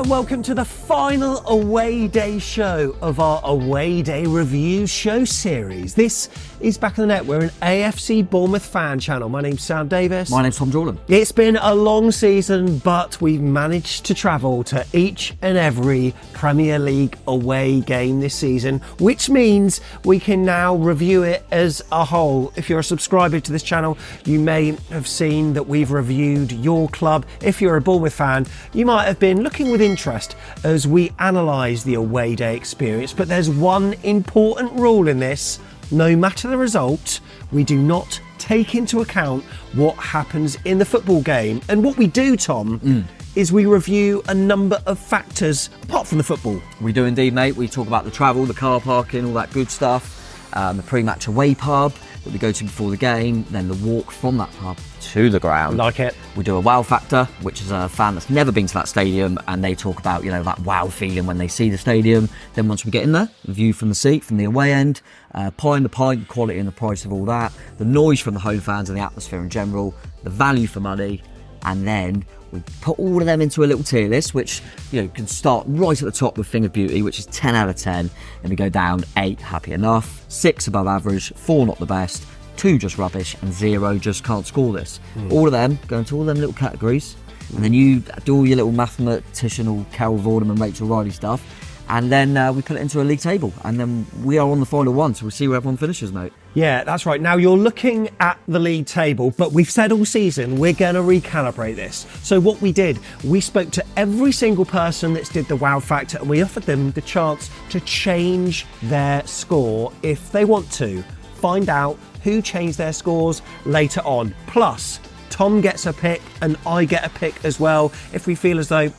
and welcome to the final away day show of our away day review show series. This is Back of the Net. We're an AFC Bournemouth fan channel. My name's Sam Davis. My name's Tom Jordan. It's been a long season, but we've managed to travel to each and every Premier League away game this season, which means we can now review it as a whole. If you're a subscriber to this channel, you may have seen that we've reviewed your club. If you're a Bournemouth fan, you might have been looking with interest as we analyse the away day experience. But there's one important rule in this. No matter the result, we do not take into account what happens in the football game. And what we do, Tom, is we review a number of factors apart from the football. We do indeed, mate. We talk about the travel, the car parking, all that good stuff, the pre-match away pub that we go to before the game, then the walk from that pub to the ground. Like it. We do a wow factor, which is a fan that's never been to that stadium, and they talk about, that wow feeling when they see the stadium. Then once we get in there, the view from the seat, from the away end, the pint, quality and the price of all that, the noise from the home fans and the atmosphere in general, the value for money, and then we put all of them into a little tier list, which can start right at the top with Thing of Beauty, which is 10 out of 10. Then we go down 8, happy enough, 6 above average, 4 not the best, 2 just rubbish, and 0 just can't score this. All of them go into all them little categories, and then you do all your little mathematician, Carol Vorderman, Rachel Riley stuff, and then we put it into a league table, and then we are on the final one, so we'll see where everyone finishes, mate. Yeah, that's right. Now you're looking at the league table, but we've said all season we're going to recalibrate this. So what we did, we spoke to every single person that's did the wow factor, and we offered them the chance to change their score if they want to. Find out who changed their scores later on. Plus, Tom gets a pick and I get a pick as well if we feel as though,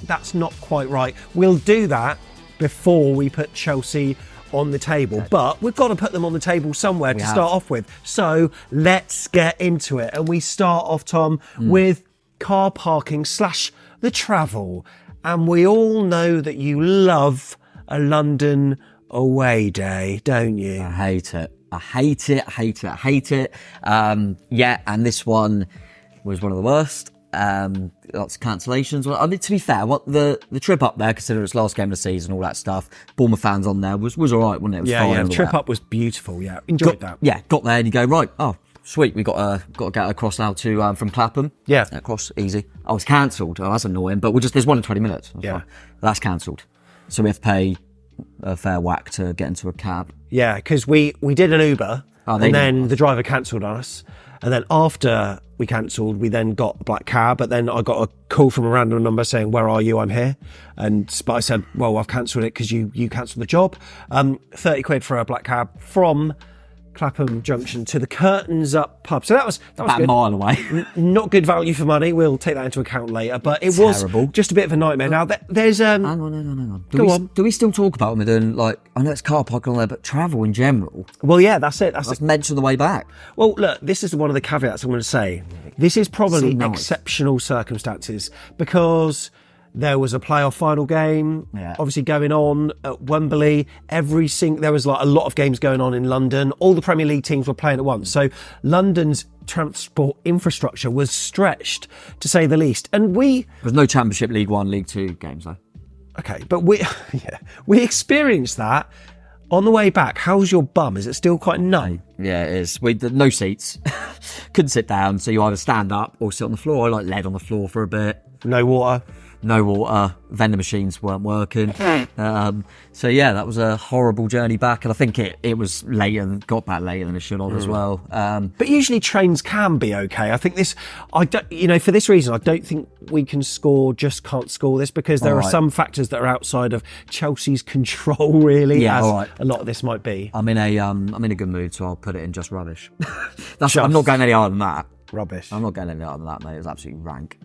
that's not quite right. We'll do that before we put Chelsea on the table, but we've got to put them on the table somewhere to start off with. So let's get into it. And we start off, Tom, with car parking / the travel. And we all know that you love a London away day, don't you? I hate it. And this one was one of the worst. Lots of cancellations. I mean, to be fair, the trip up there, considering it's last game of the season, all that stuff, Bournemouth fans on there was all right, wasn't it? It was fine. The trip up was beautiful. Yeah, enjoyed that. Yeah, got there and you go, right, oh, sweet, we got to get across now to from Clapham. Yeah, across easy. Oh, it's cancelled. Oh, that's annoying. But there's one in 20 minutes. That's cancelled. So we have to pay a fair whack to get into a cab. Yeah, because we did an Uber and then the driver cancelled on us. And then after we cancelled, we then got a black cab. But then I got a call from a random number saying, "Where are you? I'm here." But I said, "Well, I've cancelled it because you cancelled the job." 30 quid for a black cab from Clapham Junction to the Curtains Up pub. So that was about good. A mile away. Not good value for money. We'll take that into account later. But it was just a bit of a nightmare. Now there's hang on. Do we still talk about when we're doing, I know it's car parking on there, but travel in general? Well, yeah, that's it. That's mentioned on the way back. Well, look, this is one of the caveats I'm going to say. This is probably exceptional circumstances because there was a playoff final game, obviously going on at Wembley. There was a lot of games going on in London. All the Premier League teams were playing at once. So London's transport infrastructure was stretched, to say the least. And there's no Championship, League 1, League 2 games, though. Okay, but we experienced that on the way back. How's your bum? Is it still quite numb? Yeah, it is. No seats. Couldn't sit down, so you either stand up or sit on the floor. I laid on the floor for a bit. No water. Vending machines weren't working. So yeah, that was a horrible journey back, and I think it was later, got back later than it should have as well. But usually trains can be okay. I think for this reason, I don't think we can't score this because there are some factors that are outside of Chelsea's control, really. A lot of this might be. I'm in a good mood, so I'll put it in just rubbish. I'm not going any harder than that. Rubbish. I'm not going any harder than that, mate. It was absolutely rank.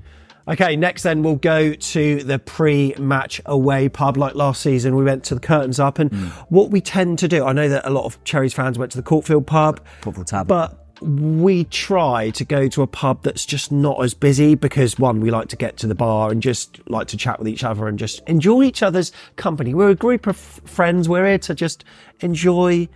Okay, next then we'll go to the pre-match away pub. Like last season, we went to the Curtains Up, and what we tend to do, I know that a lot of Cherries fans went to the Courtfield pub, but we try to go to a pub that's just not as busy because, one, we like to get to the bar and just like to chat with each other and just enjoy each other's company. We're a group of friends. We're here to just enjoy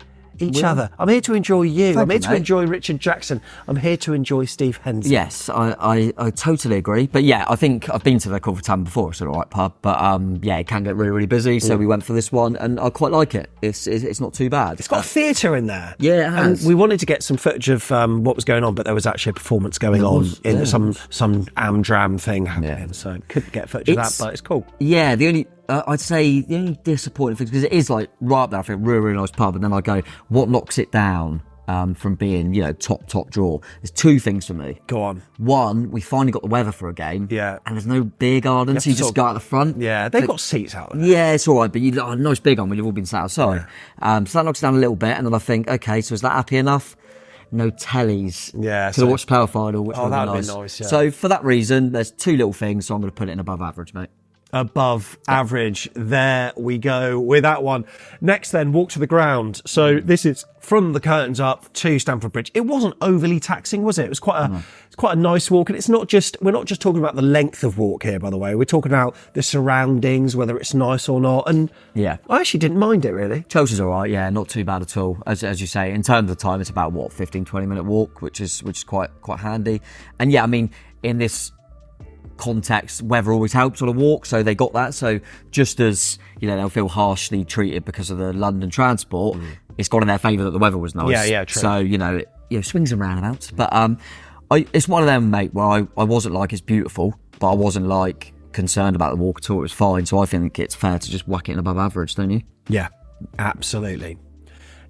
each other. I'm here to enjoy you. I'm here to mate. enjoy Richard Jackson. I'm here to enjoy Steve Henson. Yes, I totally agree. But yeah, I think I've been to the Coffee Town before. It's an alright pub, but yeah, it can get really, really busy. So we went for this one, and I quite like it. It's not too bad. It's got a theatre in there. Yeah, it has. And we wanted to get some footage of what was going on, but there was actually a performance going on in some Amdram thing happening. So couldn't get footage of that, but it's cool. Yeah, the only I'd say the only disappointing thing, because it is like right up there, I think really, really nice pub, and then I go, what knocks it down from being, top draw? There's two things for me. Go on. One, we finally got the weather for a game. Yeah. And there's no beer garden, so you just go out the front. Yeah, they've got seats out there. Yeah, it's all right, but a nice big one when you've all been sat outside. So that knocks it down a little bit, and then I think, okay, so is that happy enough? No tellies. Yeah. So I watched the power final, which would that be would be nice. nice, yeah. So for that reason, there's two little things, so I'm going to put it in above average, mate. Above average. There we go with that one. Next then, walk to the ground. So this is from the curtains up to Stamford Bridge. It wasn't overly taxing, was it? It was quite a nice walk, and we're not just talking about the length of walk here, by the way. We're talking about the surroundings, whether it's nice or not. And yeah, I actually didn't mind it really. Chelsea's all right, yeah, not too bad at all. As you say, in terms of the time, it's about 15-20 minute walk, which is quite handy. And yeah, I mean, in this context, weather always helps on a walk, so they got that. So just as they'll feel harshly treated because of the London transport, it's got in their favour that the weather was nice. Yeah, true. So it swings and roundabouts, but it's one of them, mate, where I wasn't like it's beautiful, but I wasn't like concerned about the walk at all. It was fine. So I think it's fair to just whack it in above average, don't you? Yeah, absolutely.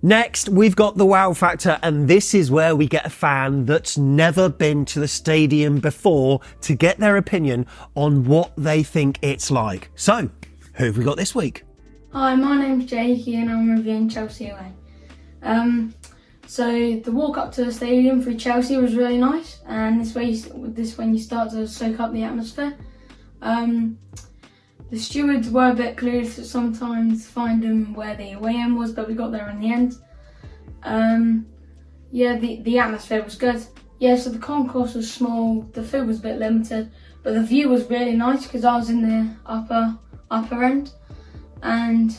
Next, we've got the wow factor, and this is where we get a fan that's never been to the stadium before to get their opinion on what they think it's like. So, who have we got this week? Hi, my name's Jakey and I'm reviewing Chelsea away. So the walk up to the stadium for Chelsea was really nice, and this when you start to soak up the atmosphere. The stewards were a bit clueless to sometimes find them where the away end was, but we got there in the end. The atmosphere was good. Yeah, so the concourse was small, the food was a bit limited, but the view was really nice because I was in the upper end. And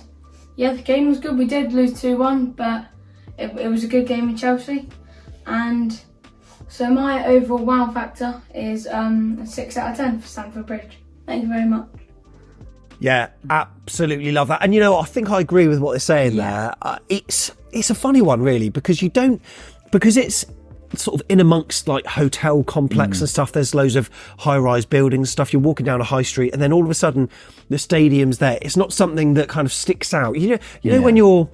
yeah, the game was good. We did lose 2-1, but it was a good game in Chelsea. And so my overall wow factor is a 6 out of 10 for Stamford Bridge. Thank you very much. Yeah, absolutely love that. And I think I agree with what they're saying there. It's a funny one really, because it's sort of in amongst like hotel complex and stuff. There's loads of high-rise buildings and stuff. You're walking down a high street and then all of a sudden the stadium's there. It's not something that kind of sticks out. You know when you're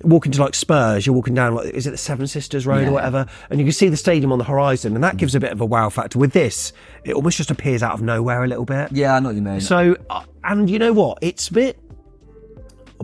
walking to like Spurs, you're walking down like, is it the Seven Sisters Road or whatever, and you can see the stadium on the horizon, and that gives a bit of a wow factor. With this, it almost just appears out of nowhere a little bit. Yeah, I know what you mean. So, and you know what? It's a bit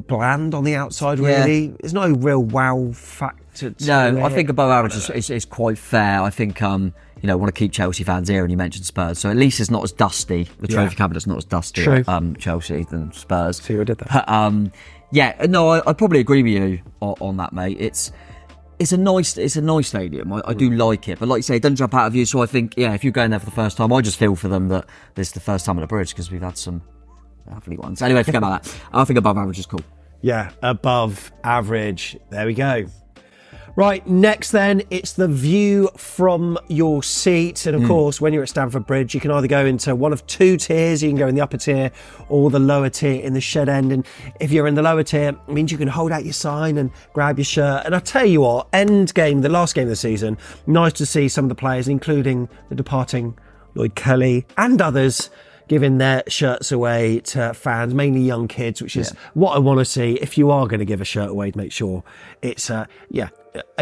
bland on the outside, really. There's no real wow factor to it. I think above average is quite fair. I think I want to keep Chelsea fans here, and you mentioned Spurs, so at least it's not as dusty. The trophy cabinet's not as dusty at Chelsea than Spurs. See who I did that. But I probably agree with you on that, mate. It's a nice stadium. I do like it, but like you say, it doesn't jump out of you. So I think, if you're going there for the first time, I just feel for them that this is the first time at the Bridge, because we've had some lovely ones. Anyway, forget about that. I think above average is cool. Yeah, above average. There we go. Right, next then, it's the view from your seat. And of course, when you're at Stamford Bridge, you can either go into one of two tiers. You can go in the upper tier or the lower tier in the shed end. And if you're in the lower tier, it means you can hold out your sign and grab your shirt. And I tell you what, end game, the last game of the season, nice to see some of the players, including the departing Lloyd Kelly and others, giving their shirts away to fans, mainly young kids, which is what I want to see. If you are going to give a shirt away, make sure it's a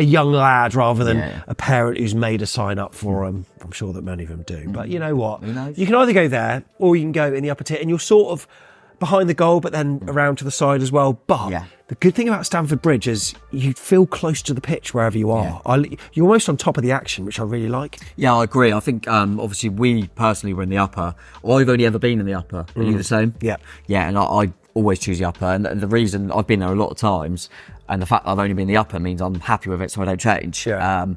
young lad rather than a parent who's made a sign up for them. I'm sure that many of them do. But you know what? You can either go there or you can go in the upper tier, and you're sort of behind the goal, but then around to the side as well. But the good thing about Stamford Bridge is you feel close to the pitch wherever you are. You're almost on top of the action, which I really like. Yeah, I agree. I think obviously we personally were in the upper. I've only ever been in the upper. Are you the same? Yeah. Yeah, and I always choose the upper. And the reason I've been there a lot of times, and the fact that I've only been in the upper means I'm happy with it, so I don't change. Yeah.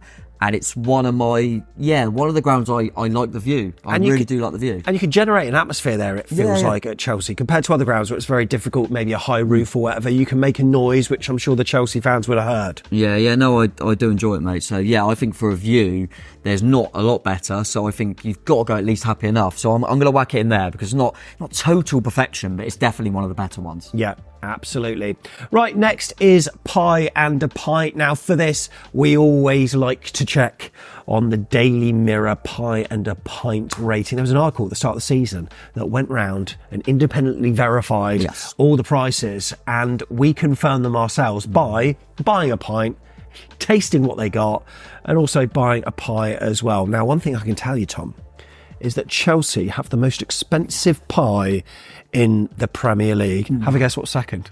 And it's one of the grounds I like the view. I really do like the view. And you can generate an atmosphere there, it feels Yeah. like, at Chelsea. Compared to other grounds where it's very difficult, maybe a high roof or whatever, you can make a noise, which I'm sure the Chelsea fans would have heard. Yeah, no, I do enjoy it, mate. So, yeah, I think for a view, there's not a lot better. So I think you've got to go at least happy enough. So I'm going to whack it in there because it's not total perfection, but it's definitely one of the better ones. Yeah, absolutely. Right, next is Pie and a Pint. Now, for this, we always like to check on the Daily Mirror Pie and a Pint rating. There was an article at the start of the season that went round and independently verified all the prices, and we confirmed them ourselves by buying a pint, tasting what they got, and also buying a pie as well. Now, one thing I can tell you, Tom, is that Chelsea have the most expensive pie in the Premier League. Have a guess what's second?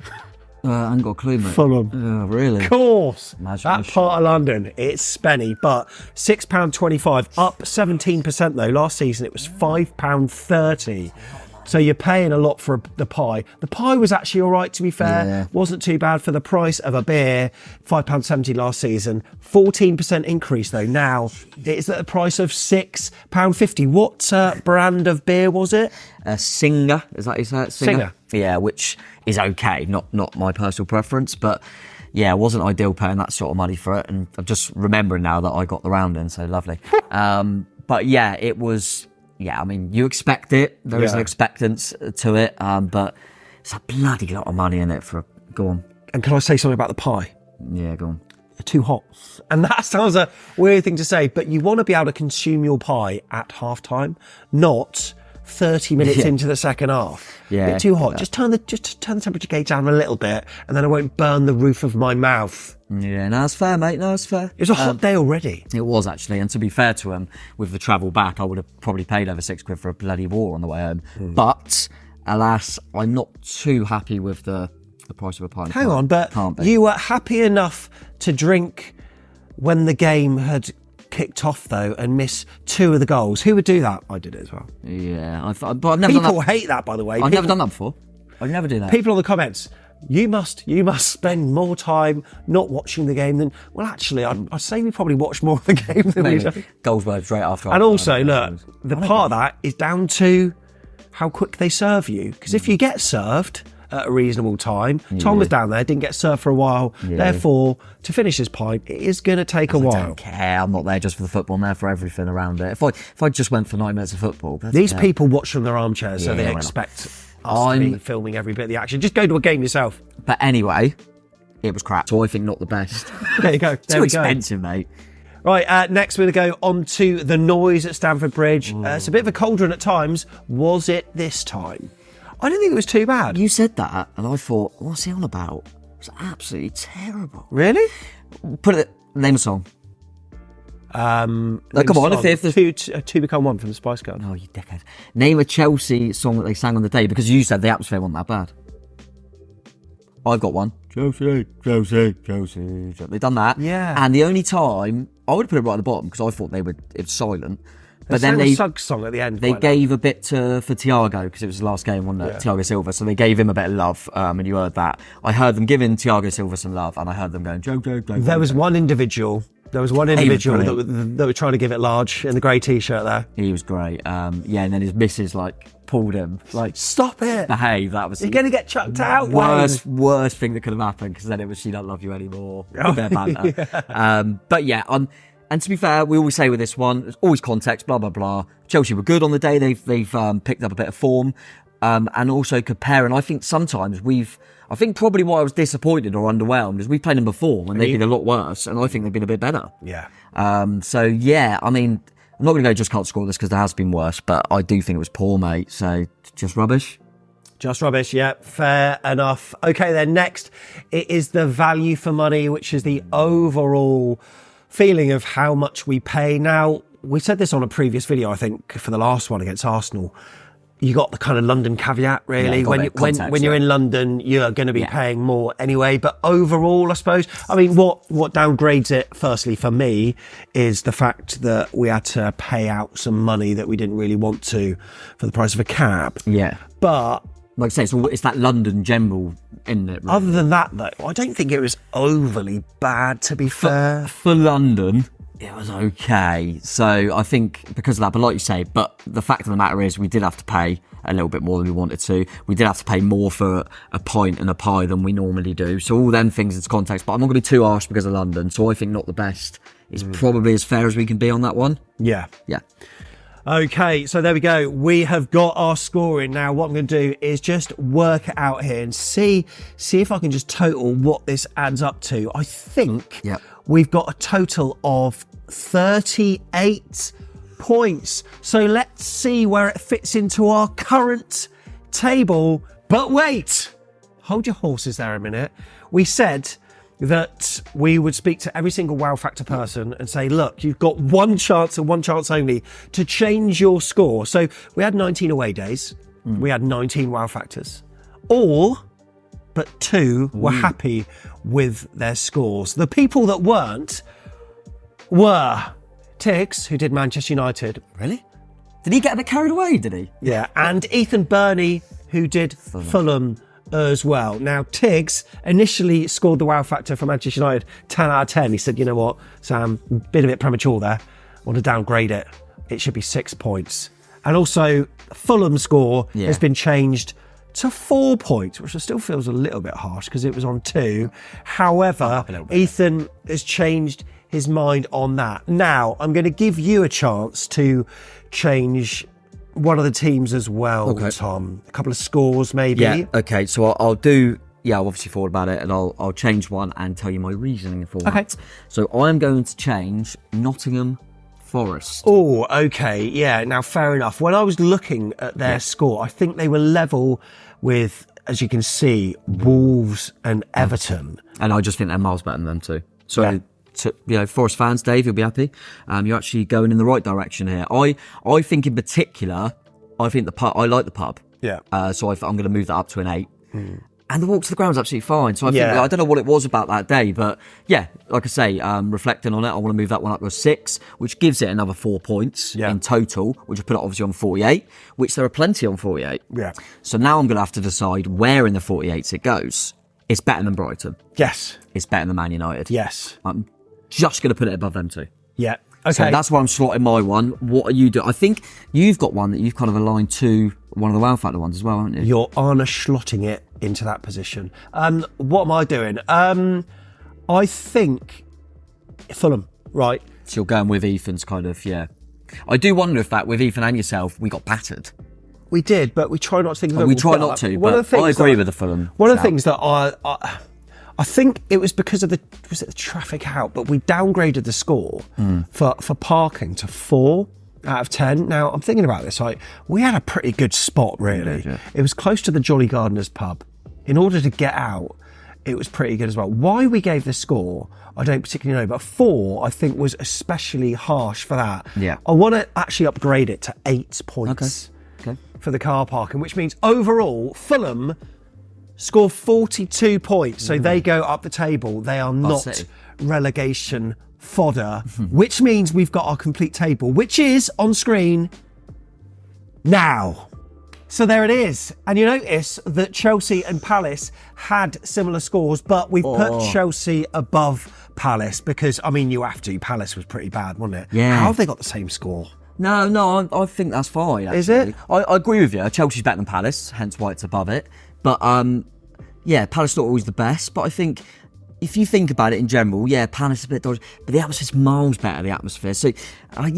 I haven't got a clue, mate. Fulham. Oh, really? Of course. Imagine That part of London, it's spenny, but £6.25, up 17% though. Last season it was £5.30. So you're paying a lot for the pie. The pie was actually all right, to be fair. Yeah. Wasn't too bad for the price of a beer. £5.70 last season. 14% increase though. Now it's at the price of £6.50. What brand of beer was it? Singer, is that how you say it? Singer. Yeah, which is okay. Not my personal preference, but yeah, it wasn't ideal paying that sort of money for it. And I'm just remembering now that I got the round in, so lovely. But yeah, it was... Yeah, I mean, you expect it. There is an expectance to it, but it's a bloody lot of money in it for... Go on. And can I say something about the pie? Yeah, go on. Too hot. And that sounds a weird thing to say, but you want to be able to consume your pie at half time, not 30 minutes into the second half. Yeah. A bit too hot. Just turn the temperature gauge down a little bit, and then I won't burn the roof of my mouth. Yeah, no, it's fair, mate. No, it's fair. It was a hot day already. It was, actually. And to be fair to him, with the travel back, I would have probably paid over £6 for a bloody war on the way home. But, alas, I'm not too happy with the price of a pint. Hang on, but you were happy enough to drink when the game had kicked off, though, and miss 2 of the goals. Who would do that? I did it as well. Yeah, but I've never done People that. hate that, by the way. I've never done that before. I'd never do that. People in the comments, you must spend more time not watching the game than... Well, actually, I'd say we probably watch more of the game than we do. Goals were straight after. And also, look, the part of that is down to how quick they serve you. Because if you get served at a reasonable time, Tom was down there, didn't get served for a while. Therefore, to finish his pint, it is going to take a while. I don't care. I'm not there just for the football. I'm there for everything around it. If I just went for 9 minutes of football... These people watch from their armchairs, so they expect... us to be filming every bit of the action. Just go to a game yourself. But anyway, it was crap. So I think not the best. There you go. Too expensive, mate. Right, next we're going to go on to the noise at Stamford Bridge. It's a bit of a cauldron at times. Was it this time? I didn't think it was too bad. You said that, and I thought, what's he on about? It was absolutely terrible. Really? Name a song. Come on, if the two become one from the Spice Girls. Oh, you dickhead. Name a Chelsea song that they sang on the day, because you said the atmosphere wasn't that bad. I've got one. Chelsea, Chelsea, Chelsea. They've done that. Yeah. And the only time, I would put it right at the bottom, because I thought it was silent. But then a Suggs song at the end. They gave a bit for Thiago, because it was the last game, wasn't it? Thiago Silva. So they gave him a bit of love, and you heard that. I heard them giving Thiago Silva some love, and I heard them going, Joe. There was one individual that were trying to give it large in the grey t-shirt there. He was great. And then his missus pulled him. Stop it! Behave. That was... You're going to get chucked out. Worst thing that could have happened, because then it was she don't love you anymore. A bit of banter. But yeah, and to be fair, we always say with this one, there's always context, blah, blah, blah. Chelsea were good on the day. They've picked up a bit of form. And also comparing, I think sometimes I think probably why I was disappointed or underwhelmed is we've played them before and they've been a lot worse, and I think they've been a bit better. Yeah. So yeah, I mean, I'm not going to go just can't score this because there has been worse, but I do think it was poor, mate. So just rubbish. Just rubbish, yeah, fair enough. Okay, then next, it is the value for money, which is the overall feeling of how much we pay. Now, we said this on a previous video, I think, for the last one against Arsenal. You got the kind of London caveat, really. Yeah, when you're in London, you're going to be paying more anyway. But overall, I suppose, I mean, what downgrades it, firstly, for me, is the fact that we had to pay out some money that we didn't really want to for the price of a cab. Yeah. But... like I say, it's that London general, isn't it? Really? Other than that, though, I don't think it was overly bad, to be fair. For London, It was okay. So I think because of that, but like you say, but the fact of the matter is we did have to pay a little bit more than we wanted to. We did have to pay more for a pint and a pie than we normally do. So all them things into context, but I'm not going to be too harsh because of London. So I think not the best. It's probably as fair as we can be on that one. Yeah. Yeah. Okay, so there we go. We have got our scoring. Now what I'm going to do is just work it out here and see if I can just total what this adds up to. I think we've got a total of 38 points. So let's see where it fits into our current table. But wait, hold your horses there a minute. We said that we would speak to every single wow factor person and say, look, you've got one chance and one chance only to change your score. So we had 19 away days. We had 19 wow factors. All but 2 were happy with their scores. The people that weren't were Tiggs, who did Manchester United. Really? Did he get a bit carried away, did he? Yeah, and Ethan Burney, who did Fulham as well. Now, Tiggs initially scored the wow factor for Manchester United 10 out of 10. He said, you know what, Sam, a bit premature there. I want to downgrade it. It should be 6 points. And also, Fulham score has been changed to 4 points, which still feels a little bit harsh because it was on 2. However, Ethan has changed his mind on that. Now, I'm going to give you a chance to change one of the teams as well, Tom. A couple of scores, maybe. Yeah, okay. So I'll do... Yeah, I've obviously thought about it, and I'll change one and tell you my reasoning for that. So I'm going to change Nottingham Forest. Oh, okay. Yeah, now fair enough. When I was looking at their score, I think they were level with, as you can see, Wolves and Everton. And I just think they're miles better than them too. So... To, Forest fans, Dave, you'll be happy. You're actually going in the right direction here. I think in particular, I think the pub. I like the pub. Yeah. So I'm going to move that up to an 8. And the walk to the ground is absolutely fine. So I think I don't know what it was about that day, but yeah, like I say, reflecting on it, I want to move that one up to a 6, which gives it another 4 points in total, which will put it obviously on 48, which there are plenty on 48. Yeah. So now I'm going to have to decide where in the 48s it goes. It's better than Brighton. Yes. It's better than Man United. Yes. I'm just going to put it above them two. Yeah. Okay. So that's why I'm slotting my one. What are you doing? I think you've got one that you've kind of aligned to one of the wow factor ones as well, haven't you? You're Arna slotting it into that position. What am I doing? I think Fulham, right? So you're going with Ethan's kind of, I do wonder if that with Ethan and yourself, we got battered. We did, but we try not to think of it. We try not to, but I agree with the Fulham. One of the things that I think it was because of the traffic out, but we downgraded the score for parking to 4 out of 10. Now, I'm thinking about this, we had a pretty good spot, really. Yeah. It was close to the Jolly Gardeners pub. In order to get out, it was pretty good as well. Why we gave the score, I don't particularly know, but 4, I think, was especially harsh for that. Yeah. I want to actually upgrade it to 8 points for the car parking, which means overall, Fulham score 42 points, so they go up the table. They are not relegation fodder, which means we've got our complete table, which is on screen now. So there it is. And you notice that Chelsea and Palace had similar scores, but we've put Chelsea above Palace because, you have to. Palace was pretty bad, wasn't it? Yeah. How have they got the same score? No, I think that's fine. Actually. Is it? I agree with you. Chelsea's better than Palace, hence why it's above it. But Palace not always the best. But I think if you think about it in general, Palace is a bit dodgy, but the atmosphere's miles better. The atmosphere. So I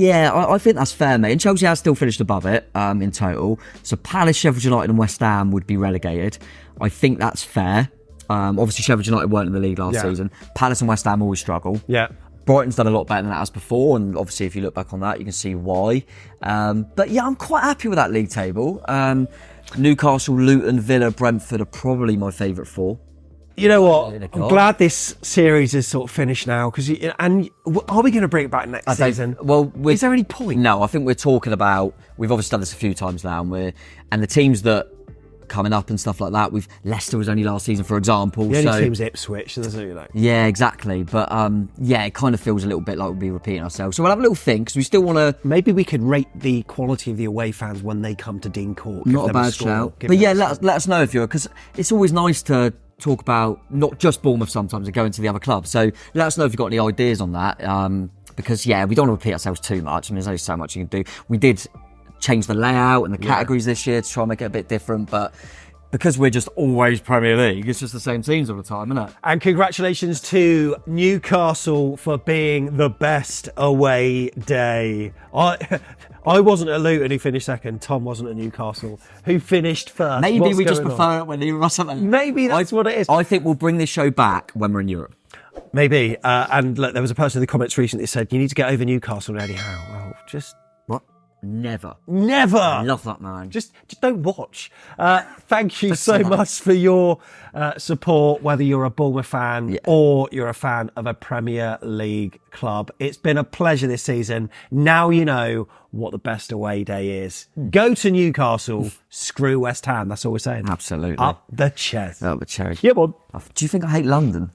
think that's fair, mate. And Chelsea has still finished above it in total. So Palace, Sheffield United, and West Ham would be relegated. I think that's fair. Obviously, Sheffield United weren't in the league last season. Palace and West Ham always struggle. Yeah. Brighton's done a lot better than that as before, and obviously if you look back on that, you can see why. But I'm quite happy with that league table. Newcastle, Luton, Villa, Brentford are probably my favourite 4. You know what? I'm glad this series is sort of finished now, because are we going to bring it back next season? Well, is there any point? No, I think we're talking about, we've obviously done this a few times now, and the teams that coming up and stuff like that. Leicester was only last season, for example. The only team's Ipswich, isn't it? Yeah, exactly. But it kind of feels a little bit like we'll be repeating ourselves. So we'll have a little think, because we still want to. Maybe we could rate the quality of the away fans when they come to Dean Court. Not a bad shout. But let us know if you're, because it's always nice to talk about not just Bournemouth sometimes and go into the other clubs. So let us know if you've got any ideas on that. because we don't want to repeat ourselves too much. I mean, there's only so much you can do. We did change the layout and the categories this year to try and make it a bit different, but because we're just always Premier League, it's just the same teams all the time, isn't it? And congratulations to Newcastle for being the best away day. I wasn't at Luton who finished second. Tom wasn't at Newcastle who finished first. Maybe What's we just going on? prefer it when you or something. Maybe that's what it is. I think we'll bring this show back when we're in Europe. Maybe. And look, there was a person in the comments recently that said, you need to get over Newcastle, Eddie Howe. Well, just... What? Never. Never. Love that man. Just don't watch. Thank you so much for your support, whether you're a Bournemouth fan or you're a fan of a Premier League club. It's been a pleasure this season. Now you know what the best away day is. Go to Newcastle, screw West Ham. That's all we're saying. Absolutely. Up the chest. Up the cherry. Yeah, on. Do you think I hate London?